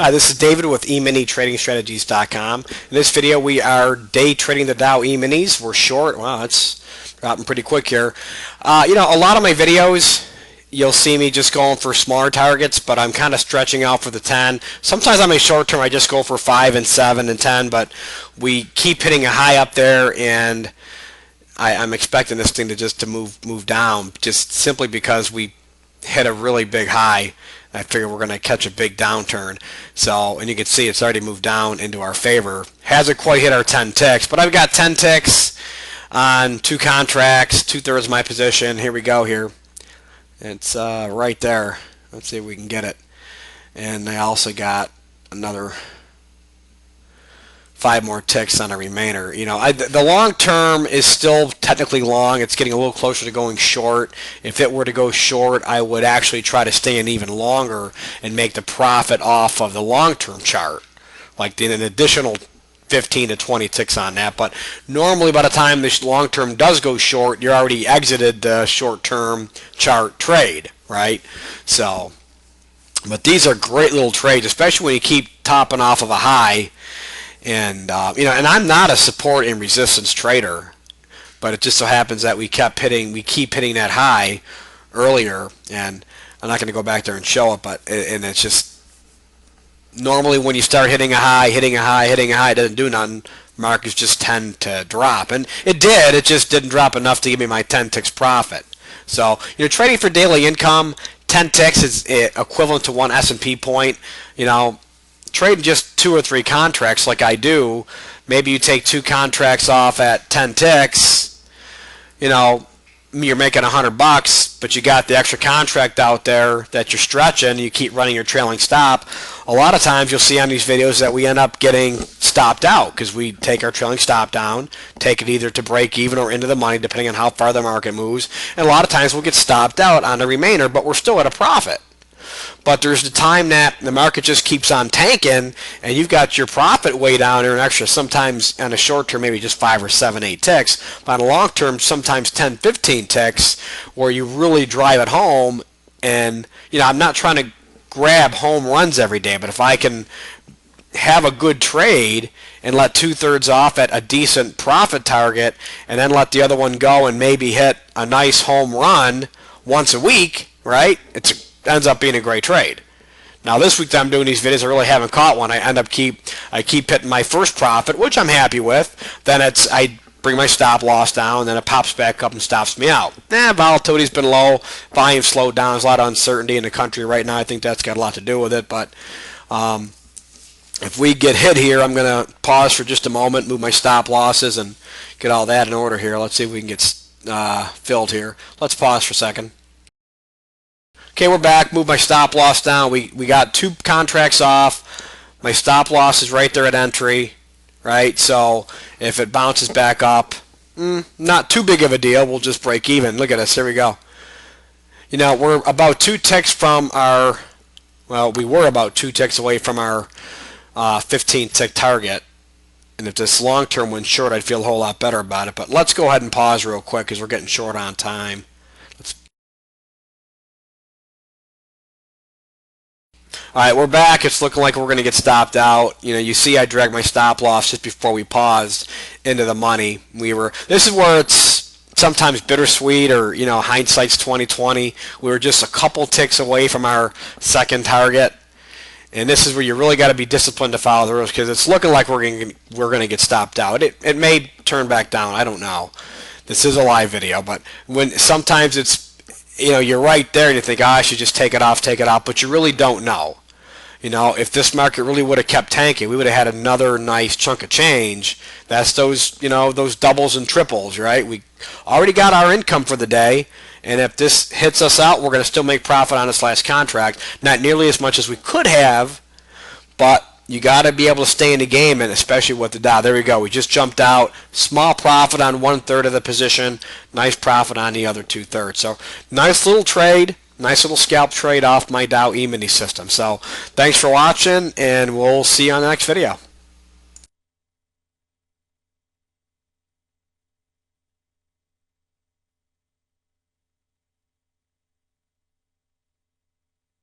Hi, this is David with eminitradingstrategies.com. In this video, we are day trading the Dow Eminis. We're short. Wow, it's dropping pretty quick here. A lot of my videos, you'll see me just going for smaller targets, but I'm kind of stretching out for the 10. Sometimes on my short term, I just go for 5 and 7 and 10, but we keep hitting a high up there, and I'm expecting this thing to move down, just simply because we hit a really big high. I figure we're going to catch a big downturn. So, and you can see it's already moved down into our favor. Hasn't quite hit our 10 ticks, but I've got 10 ticks on 2 contracts, 2/3 of my position. Here we go here. It's right there. Let's see if we can get it. And I also got another 5 more ticks on a remainder. The long term is still technically long. It's getting a little closer to going short. If it were to go short, I would actually try to stay in even longer and make the profit off of the long-term chart, like an additional 15 to 20 ticks on that. But normally by the time this long-term does go short, you're already exited the short-term chart trade, right? So, but these are great little trades, especially when you keep topping off of a high. And and I'm not a support and resistance trader, but it just so happens that we keep hitting that high earlier, and I'm not going to go back there and show it, but and it's just normally when you start hitting a high, it doesn't do nothing. Markets just tend to drop, and it did. It just didn't drop enough to give me my 10 ticks profit. So trading for daily income, 10 ticks is equivalent to 1 S&P point. Trading just 2 or 3 contracts like I do, maybe you take 2 contracts off at 10 ticks, you're making $100, but you got the extra contract out there that you're stretching, you keep running your trailing stop. A lot of times you'll see on these videos that we end up getting stopped out because we take our trailing stop down, take it either to break even or into the money depending on how far the market moves, and a lot of times we'll get stopped out on the remainder, but we're still at a profit. But there's the time that the market just keeps on tanking, and you've got your profit way down there, an extra, sometimes on a short term, maybe just 5 or 7, 8 ticks. But on a long term, sometimes 10, 15 ticks, where you really drive it home. And I'm not trying to grab home runs every day, but if I can have a good trade and let 2/3 off at a decent profit target, and then let the other one go and maybe hit a nice home run once a week, right? Ends up being a great trade. Now this week that I'm doing these videos, I really haven't caught one. I keep hitting my first profit, which I'm happy with. Then I bring my stop loss down, then it pops back up and stops me out. Volatility's been low, volume slowed down. There's a lot of uncertainty in the country right now. I think that's got a lot to do with it. But if we get hit here, I'm going to pause for just a moment, move my stop losses, and get all that in order here. Let's see if we can get filled here. Let's pause for a second. Okay, we're back. Move my stop loss down. We got 2 contracts off. My stop loss is right there at entry, right? So if it bounces back up, not too big of a deal. We'll just break even. Look at us. Here we go. We're about 2 ticks from our, we were about 2 ticks away from our 15 tick target. And if this long term went short, I'd feel a whole lot better about it. But let's go ahead and pause real quick because we're getting short on time. All right, we're back. It's looking like we're going to get stopped out. You see I dragged my stop loss just before we paused into the money. This is where it's sometimes bittersweet, or hindsight's 20/20. We were just a couple ticks away from our second target. And this is where you really got to be disciplined to follow the rules, because it's looking like we're going to get stopped out. It may turn back down. I don't know. This is a live video, but sometimes it's you're right there and you think, I should just take it off, but you really don't know. If this market really would have kept tanking, we would have had another nice chunk of change. That's those doubles and triples, right? We already got our income for the day, and if this hits us out, we're going to still make profit on this last contract. Not nearly as much as we could have, but you got to be able to stay in the game, and especially with the Dow. There we go. We just jumped out. Small profit on 1/3 of the position. Nice profit on the other 2/3. So nice little trade. Nice little scalp trade off my Dow Emini system. So thanks for watching, and we'll see you on the next video.